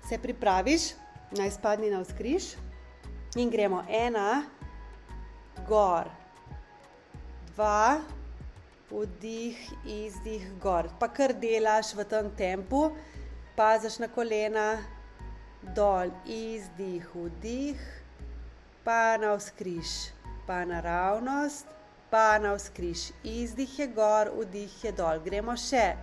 Se pripraviš, naj spadni navzkriž in gremo 1, gor, 2, vdih, izdih, gor. Pa kar delaš v tem tempu, paziš na kolena, dol, izdih, vdih, pa navzkriž, pa naravnost, pa navzkriž. Izdih je gor, vdih je dol. Gremo še.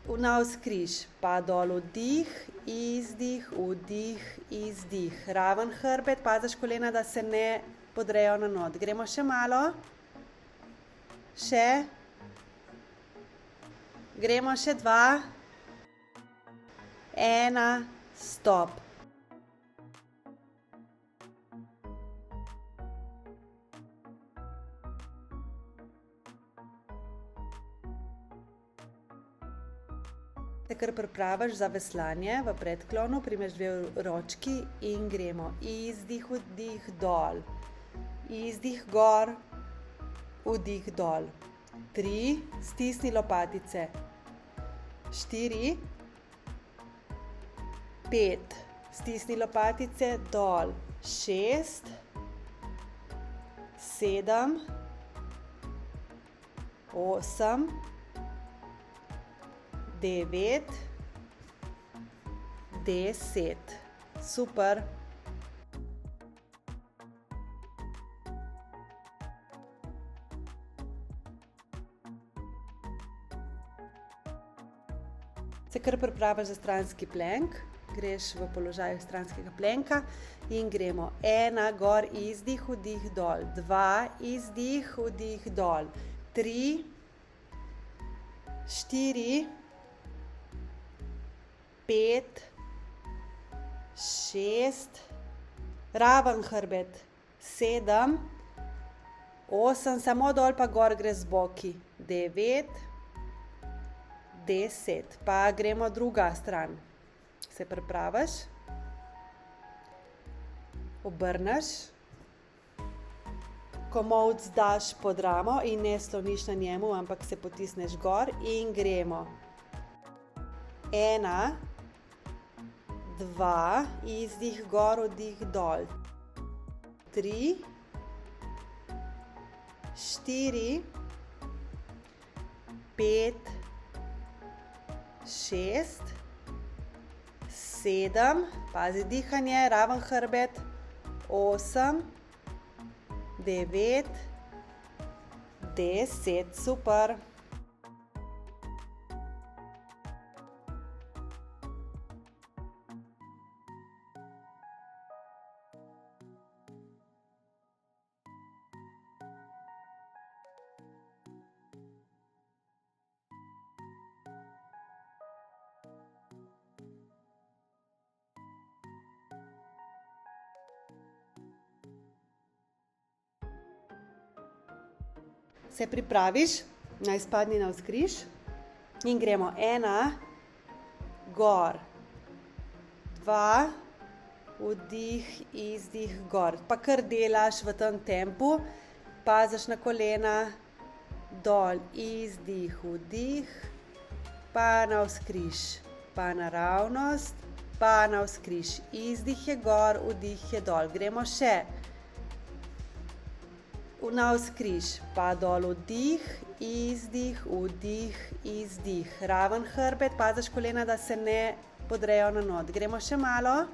Navzkriž, pa dol, vdih, izdih, vdih, izdih. Raven hrbet, paziš kolena, da se ne podrejo na not. Gremo še malo. Še. Gremo še 2. 1, stop. Se kar pripraviš za veslanje v predklonu, primeš 2 ročki in gremo. Izdih, vdih, dol. Izdih, gor, vdih, dol. 3, stisni lopatice. 4, 5, stisni lopatice, dol. 6, 7, 8, 9, 10. Super. Se kar pripraviš za stranski plenk, greš v položaj stranskega plenka in gremo 1, gor, izdih, vdih, dol. 2, izdih, vdih, dol. 3, 4, 5, 6, raven hrbet, 7, 8, samo dol pa gor gre z boki. 9, 10. Pa gremo druga stran. Se pripraviš, obrneš, komolec daš pod ramo in ne sloniš na njemu, ampak se potisneš gor in gremo. 1, 2, izdih, gor, vdih, dol. 3, 4, 5, 6, 7, pazi dihanje, raven hrbet, 8, 9, 10, super. Se pripraviš, naj spadni navzkriž in gremo 1, gor, 2, vdih, izdih, gor. Pa kar delaš v tem tempu, paziš na kolena, dol, izdih, vdih, pa navzkriž, pa naravnost, pa navzkriž. Izdih je gor, vdih je dol. Gremo še. Navzkriž, pa dol, vdih, izdih, vdih, izdih. Raven hrbet, paziš kolena, da se ne podrejo na not. Gremo še malo.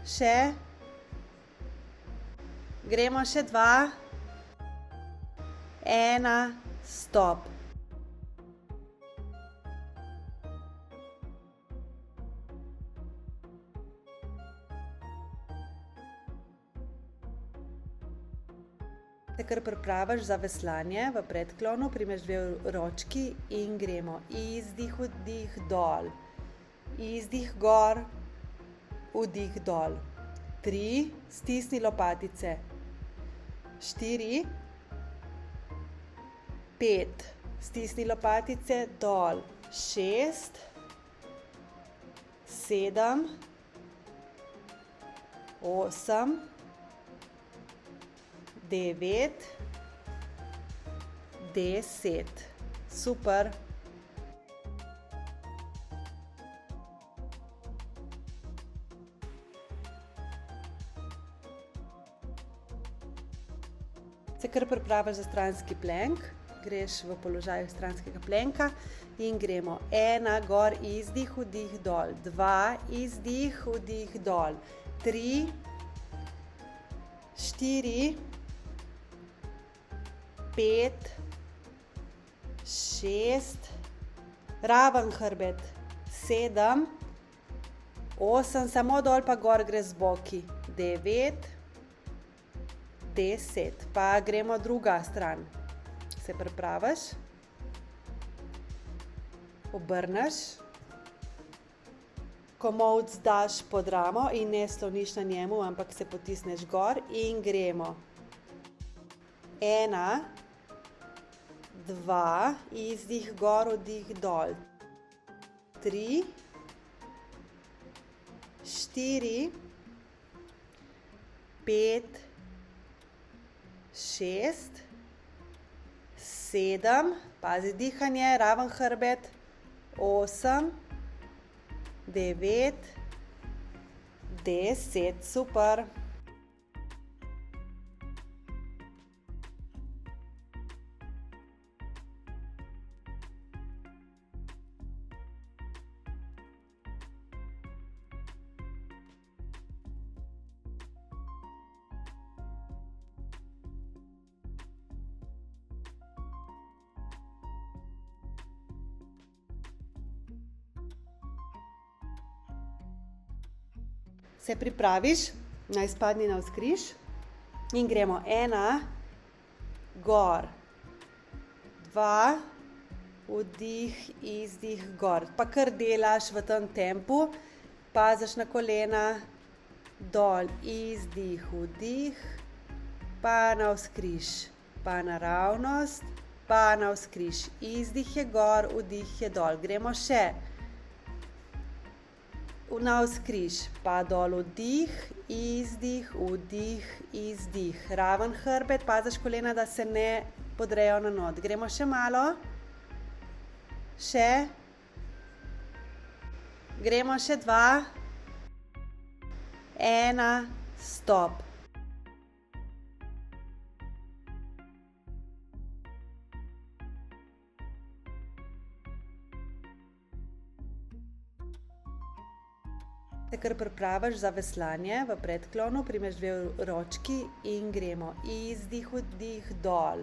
Še. Gremo še 2. 1, stop. Se kar pripraviš za veslanje v predklonu, primeš 2 ročki in gremo. Izdih, vdih, dol. Izdih, gor, vdih, dol. 3, stisni lopatice. 4, 5, stisni lopatice, dol. 6, 7, 8, 9, 10. Super. Se kar pripraviš za stranski plank, greš v položaj stranskega planka in gremo 1, gor, izdih, vdih, dol, 2, izdih, vdih, dol, 3, 4, 5, 6, raven hrbet, 7, 8, samo dol pa gor gre z boki, 9, 10, pa gremo druga stran. Se pripraviš, obrneš, komolec daš pod ramo in ne sloniš na njemu, ampak se potisneš gor in gremo. 1, 2, izdih gor, vdih dol, 3, 4, 5, 6, 7, pazi dihanje, raven hrbet, 8, 9, 10, super. Se pripraviš, naj spadni navzkriž in gremo 1, gor, 2, vdih, izdih, gor. Pa kar delaš v tem tempu, paziš na kolena, dol, izdih, vdih, pa navzkriž, pa naravnost, pa navzkriž. Izdih je gor, vdih je dol. Gremo še. Navzkriž, pa dol, vdih, izdih, vdih, izdih. Raven hrbet, paziš kolena, da se ne podrejo na not. Gremo še malo. Še. Gremo še 2. 1, stop. Se kar pripraviš za veslanje v predklonu, primeš 2 ročki in gremo. Izdih, vdih, dol.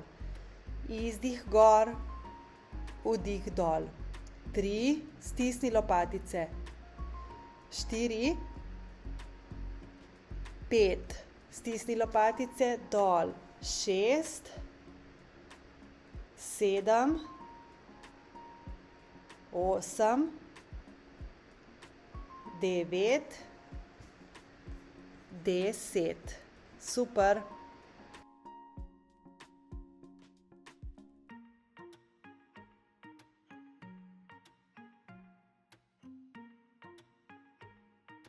Izdih gor, vdih dol. 3, stisni lopatice. 4, 5, stisni lopatice, dol. 6, 7, 8, 9, 10. Super.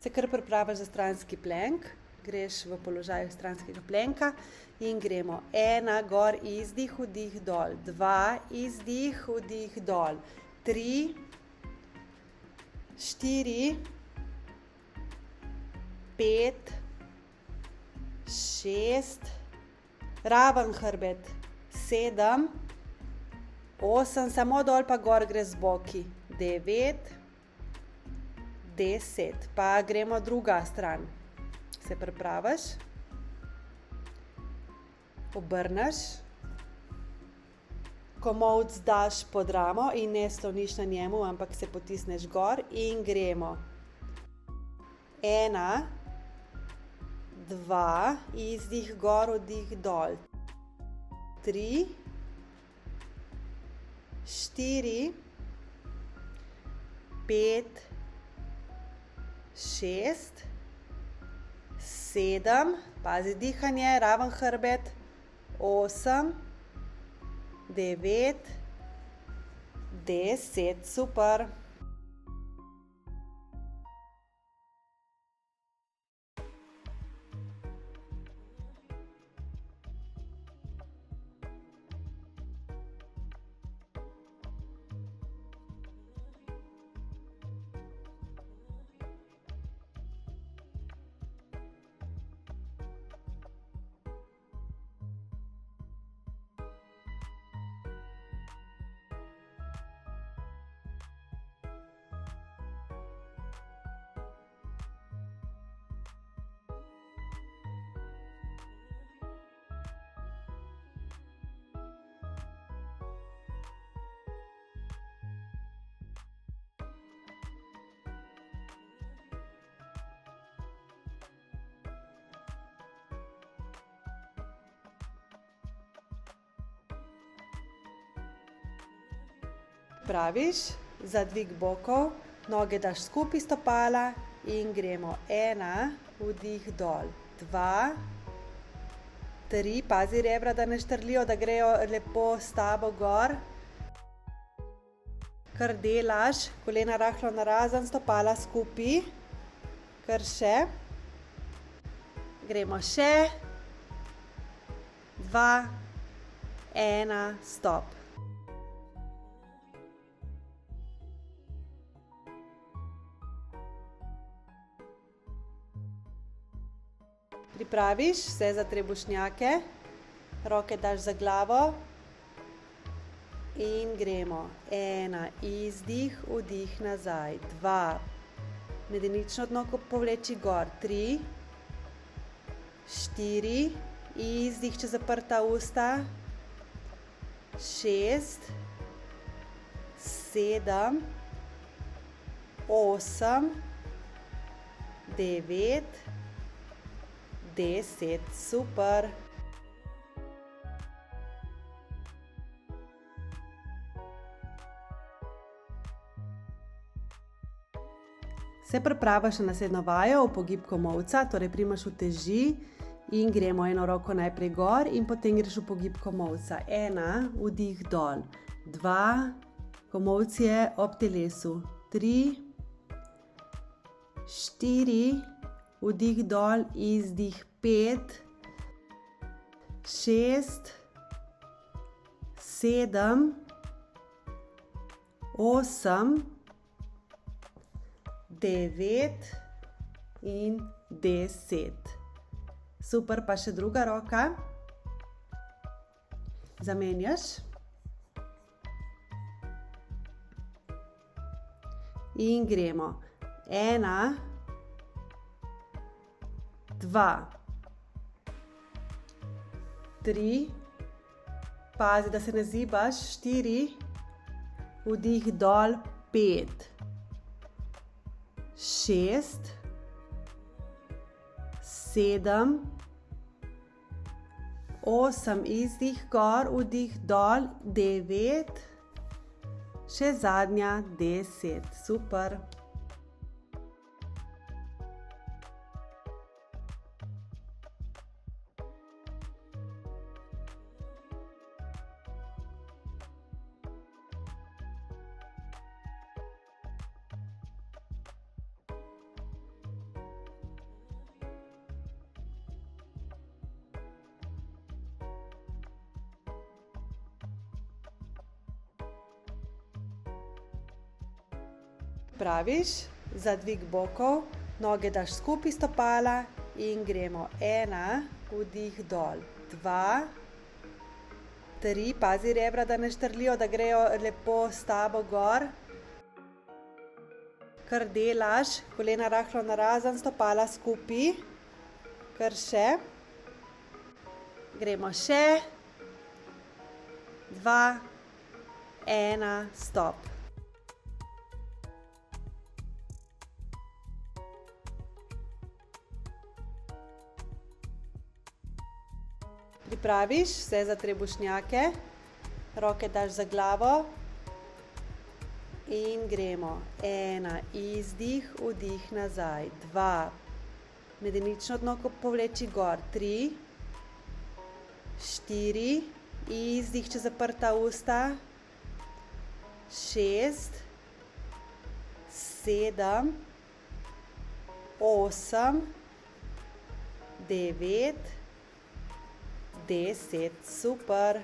Se kar pripraviš za stranski plank, greš v položaj stranskega planka in gremo 1, gor, izdih, vdih, dol, 2, izdih, vdih, dol, 3, 4, 5, 6, raven hrbet, 7, 8, samo dol pa gor gre z boki, 9, 10, pa gremo druga stran. Se pripraviš, obrneš, komolec daš pod ramo in ne sloniš na njemu, ampak se potisneš gor in gremo. 1, 2, izdih gor, vdih dol, 3, 4, 5, 6, 7, pazi dihanje, raven hrbet, 8, 9, 10, super. Pripraviš za dvig bokov, noge daš skupaj stopala in gremo. 1, vdih dol. 2, 3, pazi rebra, da ne štrlijo, da grejo lepo s tabo gor. Kar delaš, kolena rahlo narazen, stopala skupaj. Kar še. Gremo še. 2, 1, stop. Pripraviš vse za trebušnjake, roke daš za glavo in gremo. 1, izdih, vdih nazaj. 2, medenično dno povleči gor. 3, 4, izdih, če zaprta usta. 6, 7, 8, 9, 10, super. Se pripraviš na naslednjo vajo, upogib komolca, torej primaš uteži in gremo eno roko najprej gor in potem greš upogib komolca. 1, vdih dol. 2, komolc je ob telesu. 3, 4, vdih dol, izdih. 5, 6, 7, 8, 9 in 10. Super, pa še druga roka. Zamenjaš. In gremo. 1, 2, 3, pazi, da se ne zibaš. 4, vdih dol. 5, 6, 7, 8, izdih gor, vdih dol. 9, še zadnja. 10, super. Pripraviš za dvig bokov, noge daš skupaj stopala in gremo. 1, vdih dol. 2, 3, pazi rebra, da ne štrlijo, da grejo lepo s tabo gor. Kar delaš, kolena rahlo narazen, stopala skupaj. Kar še. Gremo še. 2, 1, stop. Pripraviš vse za trebušnjake, roke daš za glavo in gremo. 1, izdih, vdih nazaj. 2, medenično dno povleči gor. 3, 4, izdih, če zaprta usta. 6, 7, 8, 9, 10, super.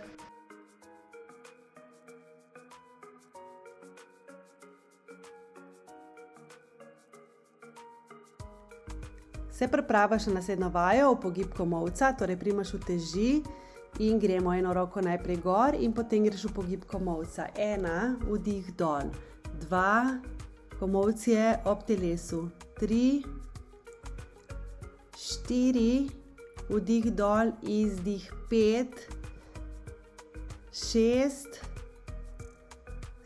Se pripraviš na naslednjo vajo, upogib komolca, torej primaš uteži in gremo eno roko najprej gor in potem greš upogib komolca. 1, vdih dol. 2, komolc je ob telesu. 3, 4, vdih dol, izdih. 5, 6,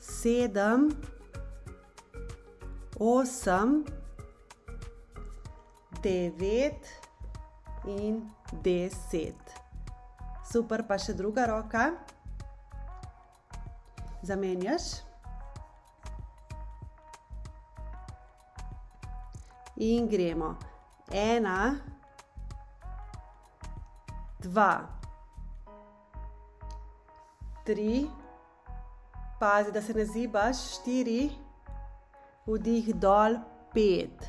7, 8, 9 in 10. Super, pa še druga roka. Zamenjaš. In gremo. 1, 2, 3, pazi, da se ne zibaš, 4, vdih dol, 5,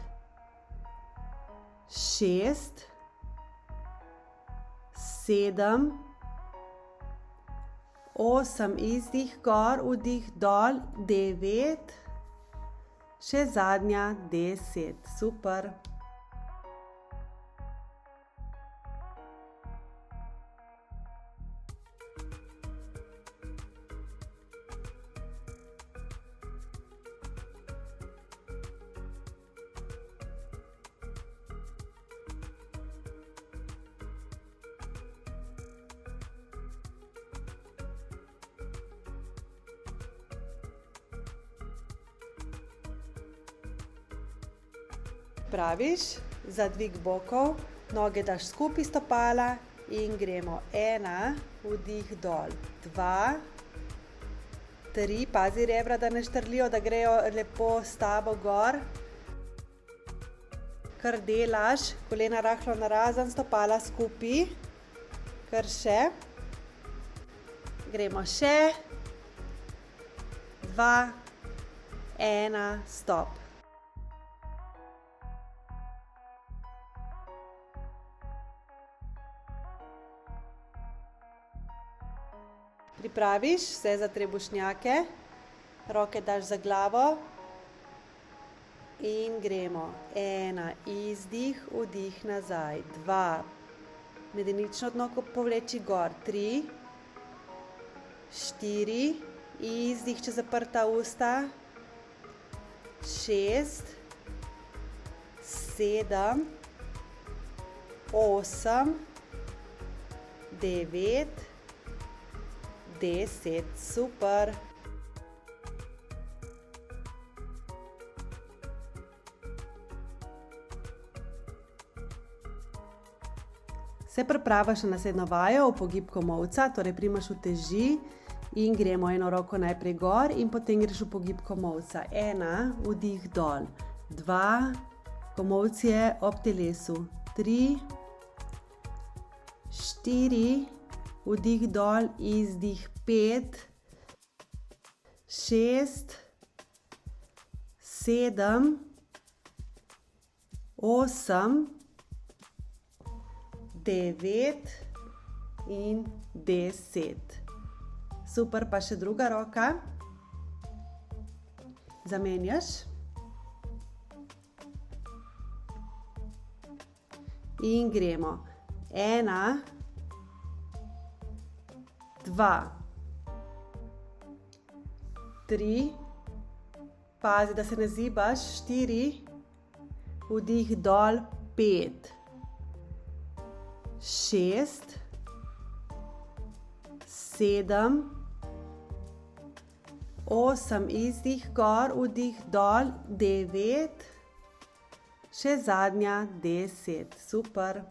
6, 7, 8, izdih gor, vdih dol, 9, še zadnja, 10, super. Praviš, za dvig bokov, noge daš skupaj stopala in gremo. 1, vdih dol, 2, 3, pazi rebra, da ne štrlijo, da grejo lepo s tabo gor. Kar delaš, kolena rahlo narazen, stopala skupaj. Kar še. Gremo še. 2, 1, stop. Pripraviš vse za trebušnjake, roke daš za glavo in gremo. 1, izdih, vdih nazaj. 2, medenično dno povleči gor. 3, 4, izdih, če zaprta usta. 6, 7, 8, 9, 10, super. Se pripraviš na naslednjo vajo, upogib komolca, torej primaš uteži in gremo eno roko najprej gor in potem greš upogib komolca. 1, vdih dol. 2, komolc je ob telesu. 3, 4, vdih dol, izdih 5, 6, 7, 8, 9 in 10. Super, pa še druga roka. Zamenjaš. In gremo. 1, 2, 3, pazi, da se ne zibaš, 4, vdih dol, 5, 6, 7, 8, izdih gor, vdih dol, 9, še zadnja, 10, super.